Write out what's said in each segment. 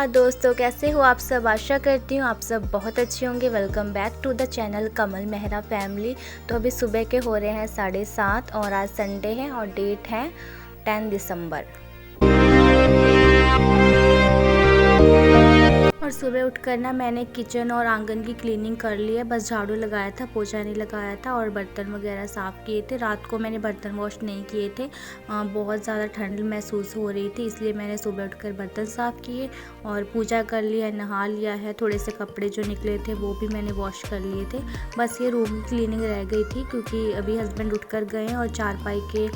नमस्कार दोस्तों, कैसे हो आप सब। आशा करती हूँ आप सब बहुत अच्छे होंगे। Welcome back to the channel Kamal Mehra family. तो अभी सुबह के हो रहे हैं 7:30 और आज संडे है और डेट है 10 दिसंबर। और सुबह उठकर ना मैंने किचन और आंगन की क्लीनिंग कर ली है। बस झाड़ू लगाया था, पोछा नहीं लगाया था और बर्तन वगैरह साफ़ किए थे। रात को मैंने बर्तन वॉश नहीं किए थे, बहुत ज़्यादा ठंड महसूस हो रही थी, इसलिए मैंने सुबह उठकर बर्तन साफ़ किए और पूजा कर लिया, नहा लिया है। थोड़े से कपड़े जो निकले थे वो भी मैंने वॉश कर लिए थे। बस ये रूम की क्लीनिंग रह गई थी क्योंकि अभी हस्बैंड उठ कर गए हैं और चारपाई के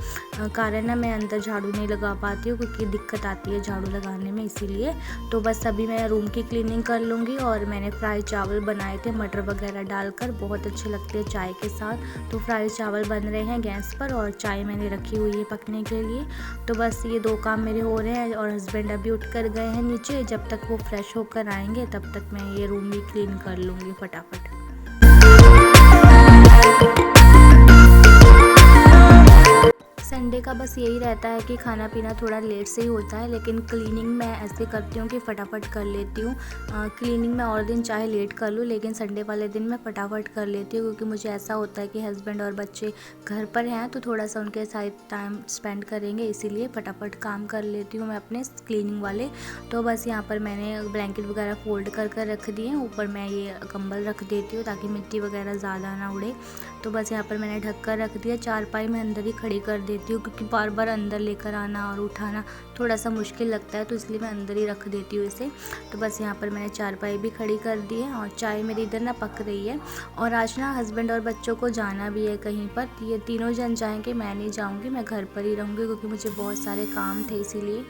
कारण ना मैं अंदर झाड़ू नहीं लगा पाती हूँ क्योंकि दिक्कत आती है झाड़ू लगाने में, इसीलिए। तो बस अभी मैं रूम की क्लीनिंग कर लूँगी। और मैंने फ्राई चावल बनाए थे मटर वगैरह डालकर, बहुत अच्छे लगते हैं चाय के साथ। तो फ्राई चावल बन रहे हैं गैस पर और चाय मैंने रखी हुई है पकने के लिए। तो बस ये दो काम मेरे हो रहे हैं और हस्बैंड अभी उठ कर गए हैं नीचे। जब तक वो फ्रेश होकर आएंगे तब तक मैं ये रूम भी क्लीन कर लूँगी फटाफट। संडे का बस यही रहता है कि खाना पीना थोड़ा लेट से ही होता है, लेकिन क्लीनिंग मैं ऐसे करती हूँ कि फटाफट कर लेती हूँ। क्लीनिंग मैं और दिन चाहे लेट कर लूँ, लेकिन संडे वाले दिन मैं फटाफट कर लेती हूँ क्योंकि मुझे ऐसा होता है कि हस्बैंड और बच्चे घर पर हैं तो थोड़ा सा उनके साथ टाइम स्पेंड करेंगे, इसीलिए फटाफट काम कर लेती हूँ मैं अपने क्लीनिंग वाले। तो बस यहाँ पर मैंने ब्लैंकेट वगैरह फोल्ड कर कर रख दिए हैं, ऊपर मैं ये कंबल रख देती हूँ ताकि मिट्टी वगैरह ज़्यादा ना उड़े। तो बस यहाँ पर मैंने ढक कर रख दिया। चारपाई मैं अंदर ही खड़ी कर देती हूँ क्योंकि बार बार अंदर लेकर आना और उठाना थोड़ा सा मुश्किल लगता है, तो इसलिए मैं अंदर ही रख देती हूँ इसे। तो बस यहाँ पर मैंने चारपाई भी खड़ी कर दी है और चाय मेरी इधर ना पक रही है। और आज ना हस्बैंड और बच्चों को जाना भी है कहीं पर, ये तीनों जन जाएंगे, मैं नहीं जाऊँगी, मैं घर पर ही रहूँगी क्योंकि मुझे बहुत सारे काम थे इसीलिए।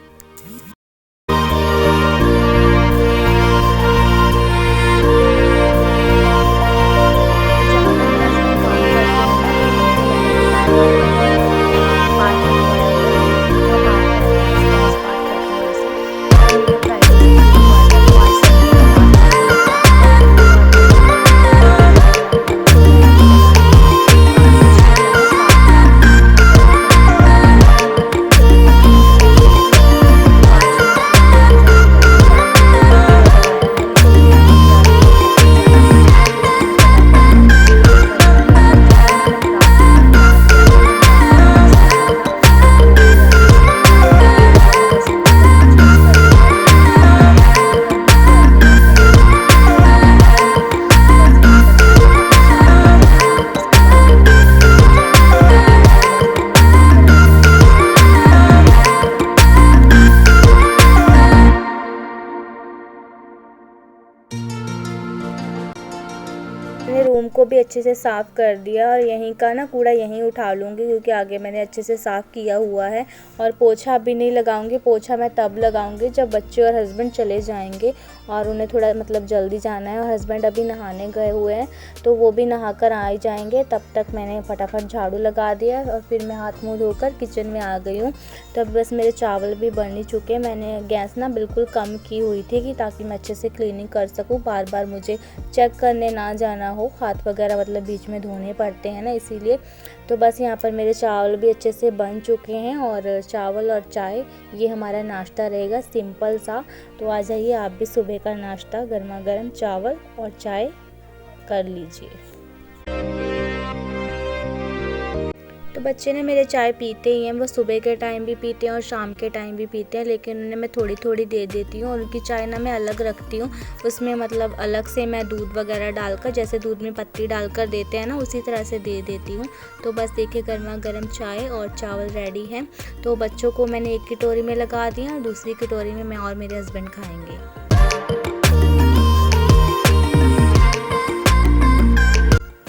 मैंने रूम को भी अच्छे से साफ़ कर दिया और यहीं का ना कूड़ा यहीं उठा लूँगी क्योंकि आगे मैंने अच्छे से साफ़ किया हुआ है। और पोछा अभी नहीं लगाऊंगी, पोछा मैं तब लगाऊंगी जब बच्चे और हस्बैंड चले जाएंगे और उन्हें थोड़ा मतलब जल्दी जाना है और हस्बैंड अभी नहाने गए हुए हैं तो वो भी नहा कर आ ही जाएंगे। तब तक मैंने फटाफट झाड़ू लगा दिया और फिर मैं हाथ मुँह धोकर किचन में आ गई हूँ। तब बस मेरे चावल भी बन ही चुके। मैंने गैस ना बिल्कुल कम की हुई थी कि ताकि मैं अच्छे से क्लीनिंग कर सकूँ, बार बार मुझे चेक करने ना जाना हो, हाथ वगैरह मतलब बीच में धोने पड़ते हैं ना, इसीलिए। तो बस यहाँ पर मेरे चावल भी अच्छे से बन चुके हैं और चावल और चाय ये हमारा नाश्ता रहेगा सिंपल सा। तो आ जाइए आप भी सुबह का नाश्ता गर्मा गर्म चावल और चाय कर लीजिए। तो बच्चे ने मेरे चाय पीते ही हैं, वो सुबह के टाइम भी पीते हैं और शाम के टाइम भी पीते हैं, लेकिन उन्हें मैं थोड़ी थोड़ी दे देती हूँ। और उनकी चाय ना मैं अलग रखती हूँ, उसमें मतलब अलग से मैं दूध वगैरह डालकर, जैसे दूध में पत्ती डालकर देते हैं ना, उसी तरह से दे देती हूँ। तो बस देखिए गर्मा गर्म चाय और चावल रेडी हैं। तो बच्चों को मैंने एक कटोरी में लगा दिया और दूसरी कटोरी में मैं और मेरे हस्बैंड खाएँगे।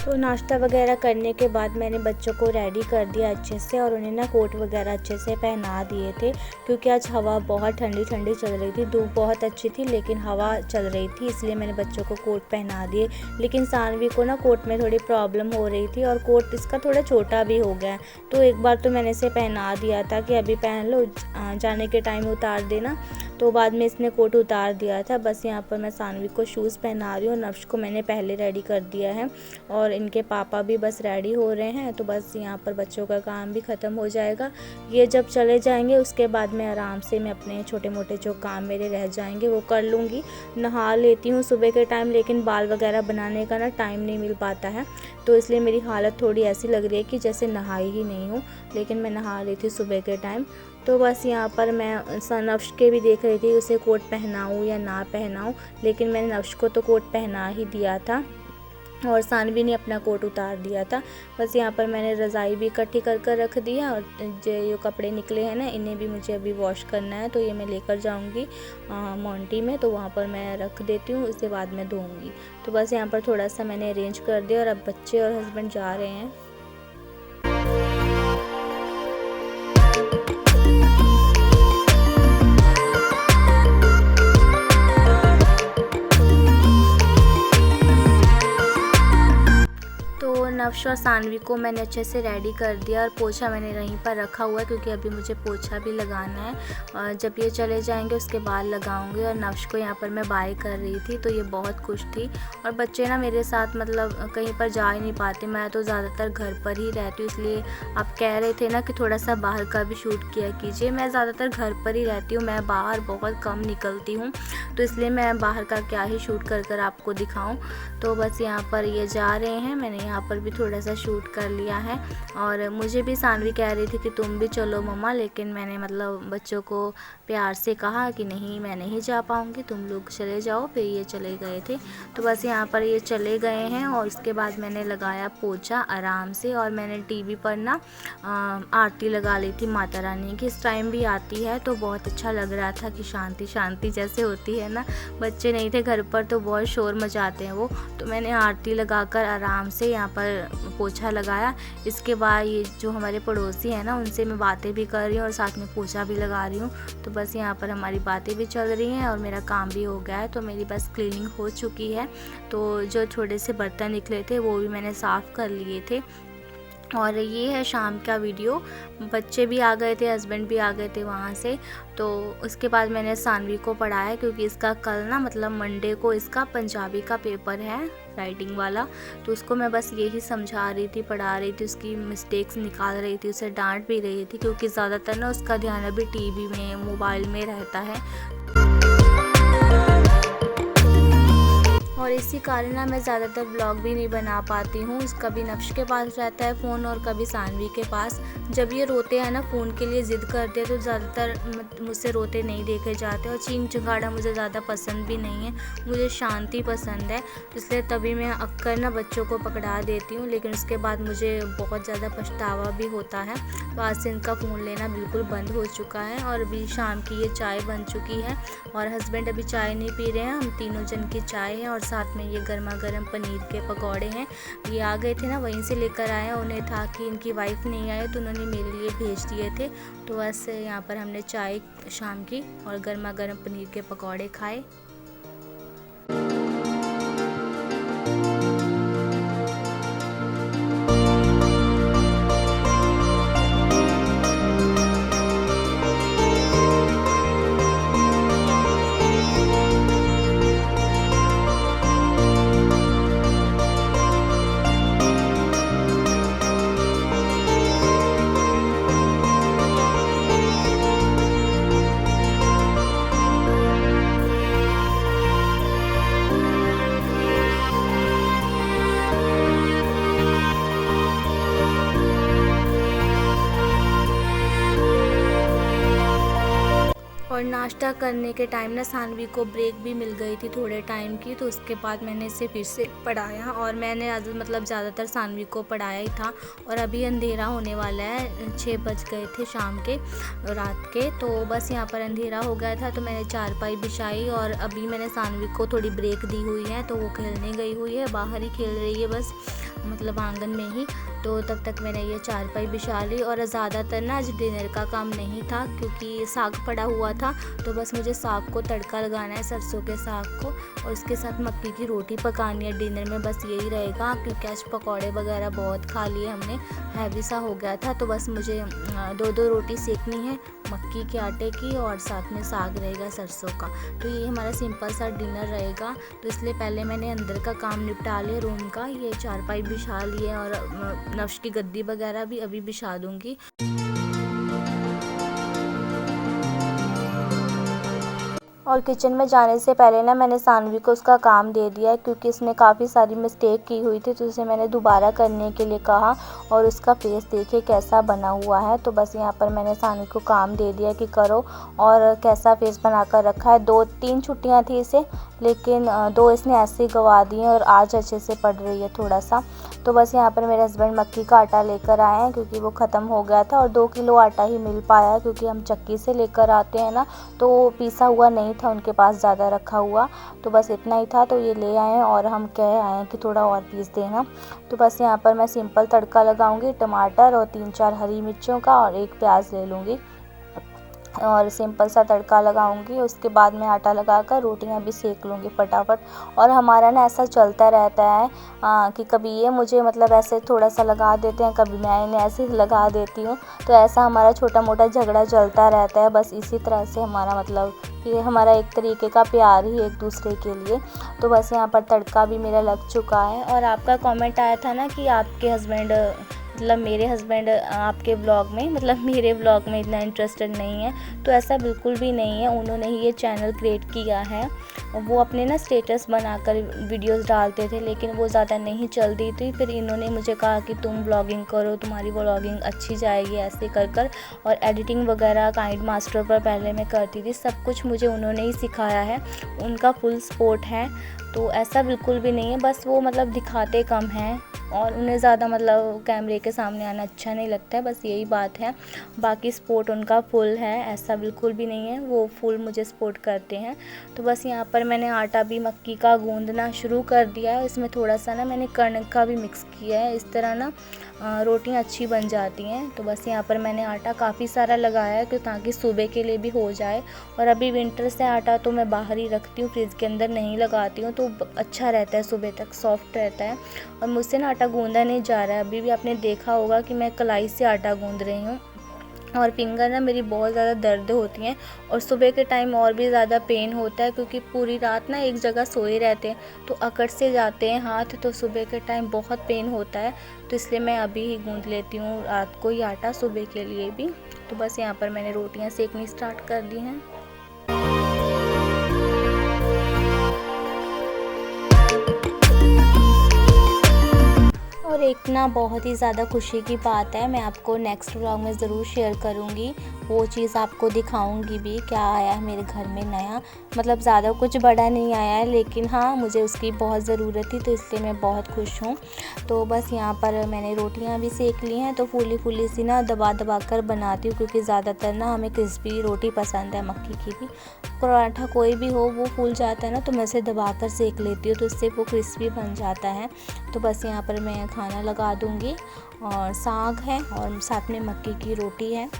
तो नाश्ता वगैरह करने के बाद मैंने बच्चों को रेडी कर दिया अच्छे से और उन्हें ना कोट वगैरह अच्छे से पहना दिए थे क्योंकि आज हवा बहुत ठंडी ठंडी चल रही थी। धूप बहुत अच्छी थी लेकिन हवा चल रही थी, इसलिए मैंने बच्चों को कोट पहना दिए। लेकिन सानवी को ना कोट में थोड़ी प्रॉब्लम हो रही थी और कोट इसका थोड़ा छोटा भी हो गया, तो एक बार तो मैंने इसे पहना दिया था कि अभी पहन लो, जाने के टाइम उतार देना। तो बाद में इसने कोट उतार दिया था। बस यहाँ पर मैं सानवी को शूज़ पहना रही हूँ। नफ्श को मैंने पहले रेडी कर दिया है और इनके पापा भी बस रेडी हो रहे हैं। तो बस यहाँ पर बच्चों का काम भी ख़त्म हो जाएगा। ये जब चले जाएंगे उसके बाद मैं आराम से मैं अपने छोटे मोटे जो काम मेरे रह जाएंगे वो कर लूँगी। नहा लेती हूँ सुबह के टाइम, लेकिन बाल वगैरह बनाने का ना टाइम नहीं मिल पाता है, तो इसलिए मेरी हालत थोड़ी ऐसी लग रही है कि जैसे नहाई ही नहीं हूँ, लेकिन मैं नहा रही थी सुबह के टाइम। तो बस यहाँ पर मैं नफ्श के भी देख रही थी उसे कोट पहनाऊँ या ना पहनाऊँ, लेकिन मैंने नफ्श को तो कोट पहना ही दिया था और सानवी ने अपना कोट उतार दिया था। बस यहाँ पर मैंने रज़ाई भी इकट्ठी कर कर रख दिया और जो कपड़े निकले हैं ना इन्हें भी मुझे अभी वॉश करना है, तो ये मैं लेकर जाऊँगी मोंटी में, तो वहाँ पर मैं रख देती हूँ, उसके बाद मैं धोऊँगी। तो बस यहाँ पर थोड़ा सा मैंने अरेंज कर दिया और अब बच्चे और हस्बैंड जा रहे हैं। नफ्श और सानवी को मैंने अच्छे से रेडी कर दिया और पोछा मैंने वहीं पर रखा हुआ है क्योंकि अभी मुझे पोछा भी लगाना है। और जब ये चले जाएंगे उसके बाद लगाऊंगी। और नफ्श को यहाँ पर मैं बाय कर रही थी तो ये बहुत खुश थी। और बच्चे ना मेरे साथ मतलब कहीं पर जा ही नहीं पाते, मैं तो ज़्यादातर घर पर ही रहती हूँ, इसलिए आप कह रहे थे ना कि थोड़ा सा बाहर का भी शूट किया कीजिए। मैं ज़्यादातर घर पर ही रहती हूँ, मैं बाहर बहुत कम निकलती हूँ, तो इसलिए मैं बाहर का क्या ही शूट कर कर आपको दिखाऊं। तो बस यहाँ पर ये जा रहे हैं, मैंने यहाँ पर भी थोड़ा सा शूट कर लिया है। और मुझे भी सानवी कह रही थी कि तुम भी चलो मम्मा, लेकिन मैंने मतलब बच्चों को प्यार से कहा कि नहीं मैं नहीं जा पाऊँगी, तुम लोग चले जाओ। फिर ये चले गए थे। तो बस यहाँ पर ये चले गए हैं और उसके बाद मैंने लगाया पोछा आराम से। और मैंने टीवी पर ना आरती लगा ली थी माता रानी की, इस टाइम भी आती है तो बहुत अच्छा लग रहा था कि शांति शांति जैसे होती है ना। बच्चे नहीं थे घर पर तो बहुत शोर मचाते हैं वो, तो मैंने आरती लगाकर आराम से यहाँ पर पोछा लगाया। इसके बाद ये जो हमारे पड़ोसी हैं ना उनसे मैं बातें भी कर रही हूँ और साथ में पोछा भी लगा रही हूँ। तो बस यहाँ पर हमारी बातें भी चल रही हैं और मेरा काम भी हो गया है, तो मेरी बस क्लीनिंग हो चुकी है। तो जो छोटे से बर्तन निकले थे वो भी मैंने साफ़ कर लिए थे। और ये है शाम का वीडियो। बच्चे भी आ गए थे, हस्बैंड भी आ गए थे वहाँ से। तो उसके बाद मैंने सानवी को पढ़ाया क्योंकि इसका कल ना मतलब मंडे को इसका पंजाबी का पेपर है राइटिंग वाला, तो उसको मैं बस यही समझा रही थी, पढ़ा रही थी, उसकी मिस्टेक्स निकाल रही थी, उसे डांट भी रही थी क्योंकि ज़्यादातर ना उसका ध्यान अभी टीवी में मोबाइल में रहता है। और इसी कारण ना मैं ज़्यादातर ब्लॉग भी नहीं बना पाती हूँ। कभी नफ्श के पास रहता है फ़ोन और कभी सानवी के पास। जब ये रोते हैं ना फ़ोन के लिए ज़िद करते हैं तो ज़्यादातर मुझसे रोते नहीं देखे जाते। और चींग चिंगाड़ा मुझे ज़्यादा पसंद भी नहीं है, मुझे शांति पसंद है, इसलिए तभी मैं अक्सर ना बच्चों को पकड़ा देती हूँ। लेकिन उसके बाद मुझे बहुत ज़्यादा पछतावा भी होता है, तो आज से इनका फ़ोन लेना बिल्कुल बंद हो चुका है। और अभी शाम की ये चाय बन चुकी है और हस्बैंड अभी चाय नहीं पी रहे हैं, हम तीनों जन की चाय है और साथ में ये गर्मा गर्म पनीर के पकौड़े हैं। ये आ गए थे ना वहीं से लेकर आए हैं, उन्हें था कि इनकी वाइफ नहीं आए तो उन्होंने मेरे लिए भेज दिए थे। तो बस यहाँ पर हमने चाय शाम की और गर्मा गर्म पनीर के पकौड़े खाए। और नाश्ता करने के टाइम ना सानवी को ब्रेक भी मिल गई थी थोड़े टाइम की, तो उसके बाद मैंने इसे फिर से पढ़ाया। और मैंने आज मतलब ज़्यादातर सानवी को पढ़ाया ही था। और अभी अंधेरा होने वाला है, 6 बज गए थे शाम के रात के। तो बस यहाँ पर अंधेरा हो गया था तो मैंने चारपाई बिछाई और अभी मैंने सानवी को थोड़ी ब्रेक दी हुई है, तो वो खेलने गई हुई है, बाहर ही खेल रही है बस, मतलब आंगन में ही। तो तब तक मैंने ये चारपाई बिछा ली। और ज़्यादातर ना आज डिनर का काम नहीं था क्योंकि साग पड़ा हुआ था, तो बस मुझे साग को तड़का लगाना है, सरसों के साग को। और उसके साथ मक्की की रोटी पकानी है डिनर में, बस यही रहेगा क्योंकि आज पकौड़े वगैरह बहुत खा लिए हमने, हैवी सा हो गया था। तो बस मुझे 2-2 रोटी सेकनी है मक्की के आटे की और साथ में साग रहेगा सरसों का। तो ये हमारा सिंपल सा डिनर रहेगा। तो इसलिए पहले मैंने अंदर का काम निपटा लिया रूम का, ये चारपाई बिछा लिए और नफ्श की गद्दी वगैरह भी अभी बिछा दूँगी। और किचन में जाने से पहले ना मैंने सानवी को उसका काम दे दिया है क्योंकि इसने काफ़ी सारी मिस्टेक की हुई थी, तो उसे मैंने दोबारा करने के लिए कहा और उसका फेस देखिए कैसा बना हुआ है। तो बस यहाँ पर मैंने सानवी को काम दे दिया कि करो, और कैसा फेस बनाकर रखा है। 2-3 छुट्टियाँ थी इसे, लेकिन 2 इसने ऐसे ही गंवा दी हैं और आज अच्छे से पढ़ रही है थोड़ा सा। तो बस यहाँ पर मेरे हस्बैंड मक्की का आटा लेकर आए हैं क्योंकि वो ख़त्म हो गया था, और 2 किलो आटा ही मिल पाया क्योंकि हम चक्की से लेकर आते हैं ना, तो पीसा हुआ नहीं था उनके पास ज़्यादा रखा हुआ, तो बस इतना ही था। तो ये ले आए हैं और हम कह आए हैं कि थोड़ा और पीस देना। तो बस यहाँ पर मैं सिंपल तड़का लगाऊंगी, टमाटर और 3-4 हरी मिर्चों का और 1 प्याज ले लूँगी और सिंपल सा तड़का लगाऊंगी। उसके बाद में आटा लगाकर रोटियां भी सेक लूँगी फटाफट। और हमारा ना ऐसा चलता रहता है कि कभी ये मुझे मतलब ऐसे थोड़ा सा लगा देते हैं, कभी मैं इन्हें ऐसे ही लगा देती हूँ, तो ऐसा हमारा छोटा मोटा झगड़ा चलता रहता है। बस इसी तरह से हमारा मतलब ये हमारा एक तरीके का प्यार ही एक दूसरे के लिए। तो बस यहाँ पर तड़का भी मेरा लग चुका है। और आपका कमेंट आया था ना कि आपके हस्बैंड मतलब मेरे हस्बैंड आपके ब्लॉग में मतलब मेरे ब्लॉग में इतना इंटरेस्टेड नहीं है, तो ऐसा बिल्कुल भी नहीं है। उन्होंने ही ये चैनल क्रिएट किया है। वो अपने ना स्टेटस बनाकर वीडियोस डालते थे, लेकिन वो ज़्यादा नहीं चलती थी। फिर इन्होंने मुझे कहा कि तुम ब्लॉगिंग करो, तुम्हारी ब्लॉगिंग अच्छी जाएगी, ऐसे कर कर। और एडिटिंग वगैरह काइंड मास्टर पर पहले मैं करती थी, सब कुछ मुझे उन्होंने ही सिखाया है, उनका फुल सपोर्ट है। तो ऐसा बिल्कुल भी नहीं है, बस वो मतलब दिखाते कम हैं और उन्हें ज़्यादा मतलब कैमरे के सामने आना अच्छा नहीं लगता है, बस यही बात है। बाकी सपोर्ट उनका फुल है, ऐसा बिल्कुल भी नहीं है, वो फुल मुझे सपोर्ट करते हैं। तो बस यहाँ पर मैंने आटा भी मक्की का गूंदना शुरू कर दिया है। इसमें थोड़ा सा ना मैंने कणक का भी मिक्स किया है, इस तरह ना रोटियां अच्छी बन जाती हैं। तो बस यहाँ पर मैंने आटा काफ़ी सारा लगाया है कि ताकि सुबह के लिए भी हो जाए। और अभी विंटर से आटा तो मैं बाहर ही रखती हूँ, फ्रिज के अंदर नहीं लगाती हूँ, तो अच्छा रहता है, सुबह तक सॉफ्ट रहता है। और मुझसे ना आटा गूंदा नहीं जा रहा है। अभी भी आपने देखा होगा कि मैं कलाई से आटा गूंद रही हूँ और फिंगर ना मेरी बहुत ज़्यादा दर्द होती हैं, और सुबह के टाइम और भी ज़्यादा पेन होता है क्योंकि पूरी रात ना एक जगह सोए रहते हैं, तो अकड़ से जाते हैं हाथ, तो सुबह के टाइम बहुत पेन होता है। तो इसलिए मैं अभी ही गूंद लेती हूँ रात को ही आटा, सुबह के लिए भी। तो बस यहाँ पर मैंने रोटियाँ सेकनी स्टार्ट कर दी हैं। और एक ना बहुत ही ज़्यादा खुशी की बात है, मैं आपको नेक्स्ट व्लॉग में ज़रूर शेयर करूँगी, वो चीज़ आपको दिखाऊंगी भी क्या आया है मेरे घर में नया। मतलब ज़्यादा कुछ बड़ा नहीं आया है, लेकिन हाँ मुझे उसकी बहुत ज़रूरत थी, तो इसलिए मैं बहुत खुश हूँ। तो बस यहाँ पर मैंने रोटियाँ भी सेक ली हैं, तो फूली फूली सी ना दबा दबा कर बनाती हूँ क्योंकि ज़्यादातर ना हमें क्रिस्पी रोटी पसंद है मक्की की भी। पराठा कोई भी हो वो फूल जाता है ना, तो मैं इसे दबा कर सेक लेती हूँ, तो इससे वो क्रिस्पी बन जाता है। तो बस यहाँ पर मैं खाना लगा दूँगी और साग है और साथ में मक्की की रोटी है।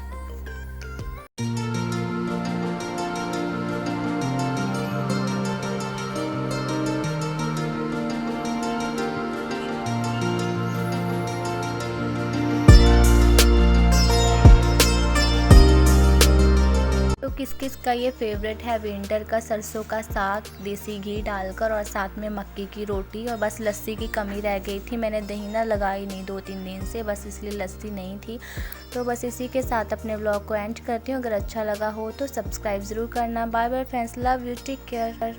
तो किस किस का ये फेवरेट है विंटर का सरसों का साग देसी घी डालकर और साथ में मक्की की रोटी। और बस लस्सी की कमी रह गई थी, मैंने दही ना लगाई नहीं 2-3 दिन से, बस इसलिए लस्सी नहीं थी। तो बस इसी के साथ अपने व्लॉग को एंड करती हूँ। अगर अच्छा लगा हो तो सब्सक्राइब ज़रूर करना। Bye bye friends, love you, take care.